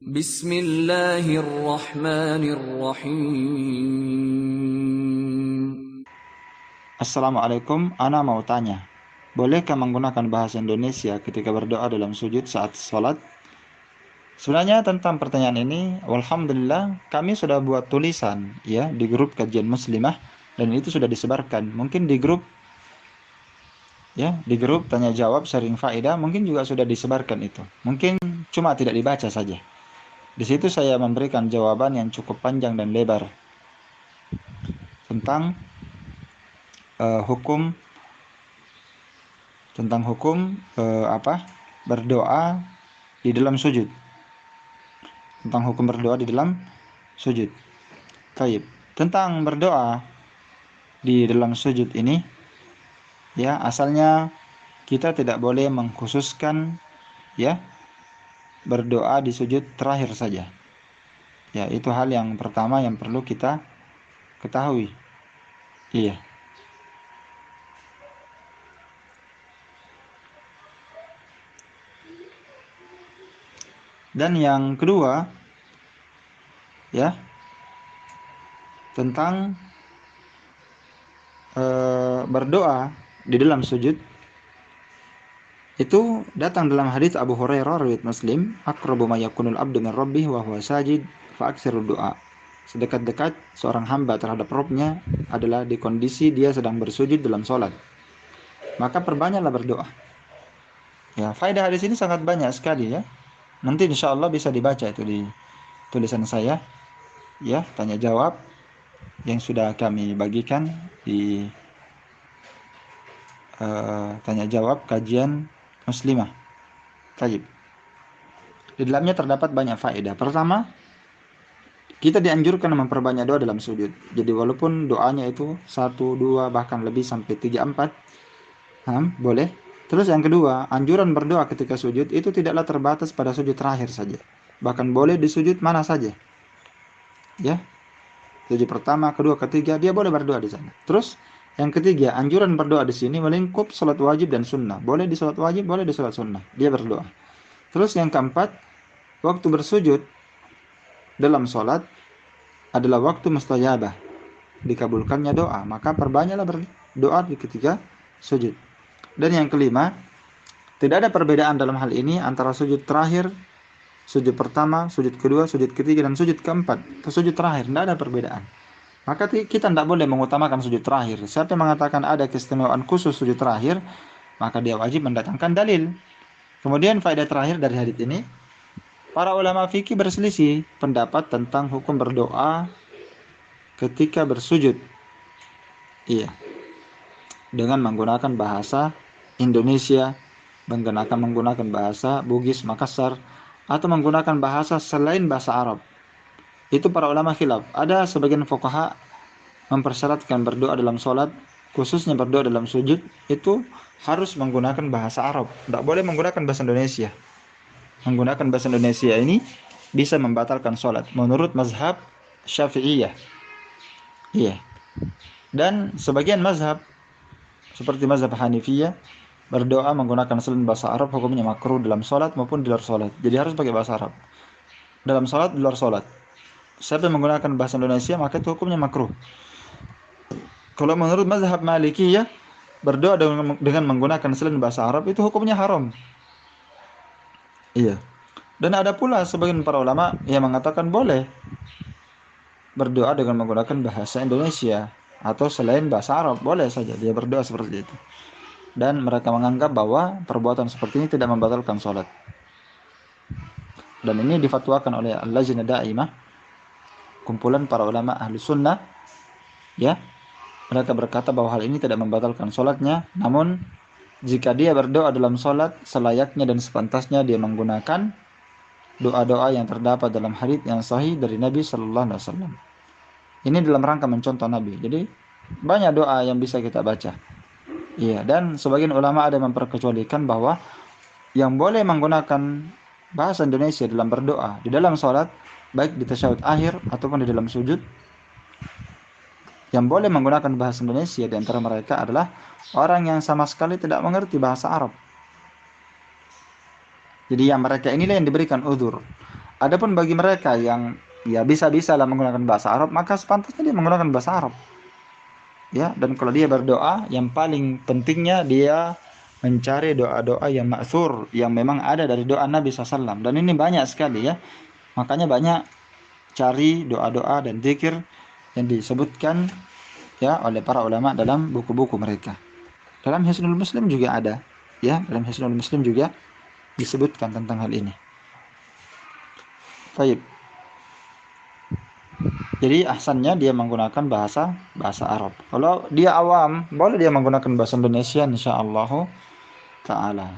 Bismillahirrahmanirrahim. Assalamualaikum, Ana mau tanya, bolehkah menggunakan bahasa Indonesia ketika berdoa dalam sujud saat sholat? Sebenarnya tentang pertanyaan ini, alhamdulillah kami sudah buat tulisan ya di grup kajian muslimah dan itu sudah disebarkan. Mungkin di grup tanya jawab sharing faedah mungkin juga sudah disebarkan itu. Mungkin cuma tidak dibaca saja. Di situ saya memberikan jawaban yang cukup panjang dan lebar tentang hukum berdoa di dalam sujud. Tentang hukum berdoa di dalam sujud. Baik. Tentang berdoa di dalam sujud ini, ya asalnya kita tidak boleh mengkhususkan ya berdoa di sujud terakhir saja. Ya, itu hal yang pertama yang perlu kita ketahui. Iya. Dan yang kedua, ya, tentang berdoa di dalam sujud, itu datang dalam hadis Abu Hurairah riwayat Muslim, aqrabu ma yakunul abdu min rabbih wa huwa sajid fa aksiru du'a. Sedekat-dekat seorang hamba terhadap Rabb-nya adalah di kondisi dia sedang bersujud dalam sholat. Maka perbanyaklah berdoa. Ya, faedah hadis ini sangat banyak sekali ya. Nanti insya Allah bisa dibaca itu di tulisan saya. Ya, tanya jawab yang sudah kami bagikan di tanya jawab kajian muslimah. Baik. Di dalamnya terdapat banyak faedah. Pertama, kita dianjurkan memperbanyak doa dalam sujud. Jadi walaupun doanya itu 1, 2, bahkan lebih sampai 3, 4, boleh. Terus yang kedua, anjuran berdoa ketika sujud itu tidaklah terbatas pada sujud terakhir saja. Bahkan boleh di sujud mana saja. Ya. Sujud pertama, kedua, ketiga, dia boleh berdoa di sana. Terus yang ketiga, anjuran berdoa di sini melingkup salat wajib dan sunnah. Boleh di salat wajib, boleh di salat sunnah. Dia berdoa. Terus yang keempat, waktu bersujud dalam salat adalah waktu mustajabah, dikabulkannya doa. Maka perbanyaklah berdoa di ketika sujud. Dan yang kelima, tidak ada perbedaan dalam hal ini antara sujud terakhir, sujud pertama, sujud kedua, sujud ketiga, dan sujud keempat. Sujud terakhir, tidak ada perbedaan. Maka kita tidak boleh mengutamakan sujud terakhir. Siapa yang mengatakan ada keistimewaan khusus sujud terakhir, maka dia wajib mendatangkan dalil. Kemudian faedah terakhir dari hadits ini, para ulama fikih berselisih pendapat tentang hukum berdoa ketika bersujud. Iya. Dengan menggunakan bahasa Indonesia, menggunakan bahasa Bugis, Makassar, atau menggunakan bahasa selain bahasa Arab. Itu para ulama khilaf. Ada sebagian fuqaha mempersyaratkan berdoa dalam sholat, khususnya berdoa dalam sujud, itu harus menggunakan bahasa Arab. Tidak boleh menggunakan bahasa Indonesia. Menggunakan bahasa Indonesia ini bisa membatalkan sholat menurut mazhab Syafi'iyah. Iya. Dan sebagian mazhab seperti mazhab Hanifiyah berdoa menggunakan selain bahasa Arab hukumnya makruh dalam sholat maupun di luar sholat. Jadi harus pakai bahasa Arab dalam sholat, di luar sholat. Siapa yang menggunakan bahasa Indonesia maka itu hukumnya makruh. Kalau menurut mazhab Malikiyah berdoa dengan menggunakan selain bahasa Arab itu hukumnya haram. Iya. Dan ada pula sebagian para ulama yang mengatakan boleh berdoa dengan menggunakan bahasa Indonesia atau selain bahasa Arab, boleh saja dia berdoa seperti itu. Dan mereka menganggap bahwa perbuatan seperti ini tidak membatalkan sholat. Dan ini difatwakan oleh Al-Lajnah Daimah, kumpulan para ulama ahli sunnah. Ya, mereka berkata bahwa hal ini tidak membatalkan sholatnya. Namun jika dia berdoa dalam sholat, selayaknya dan sepantasnya dia menggunakan doa-doa yang terdapat dalam hadits yang sahih dari Nabi Sallallahu Alaihi Wasallam. Ini dalam rangka mencontoh Nabi. Jadi banyak doa yang bisa kita baca. Iya, dan sebagian ulama ada memperkecualikan bahwa yang boleh menggunakan bahasa Indonesia dalam berdoa di dalam sholat, baik di tasyahud akhir ataupun di dalam sujud, yang boleh menggunakan bahasa Indonesia di antara mereka adalah orang yang sama sekali tidak mengerti bahasa Arab. Jadi yang mereka inilah yang diberikan udzur. Adapun bagi mereka yang ya bisa-bisa lah menggunakan bahasa Arab, maka sepantasnya dia menggunakan bahasa Arab. Ya, dan kalau dia berdoa, yang paling pentingnya dia mencari doa-doa yang ma'thur, yang memang ada dari doa Nabi SAW. Dan ini banyak sekali ya. Makanya banyak cari doa-doa dan zikir yang disebutkan ya oleh para ulama dalam buku-buku mereka. Dalam Hisnul Muslim juga ada, ya, dalam Hisnul Muslim juga disebutkan tentang hal ini. Baik. Jadi ahsannya dia menggunakan bahasa Arab. Kalau dia awam, boleh dia menggunakan bahasa Indonesia insyaallah taala.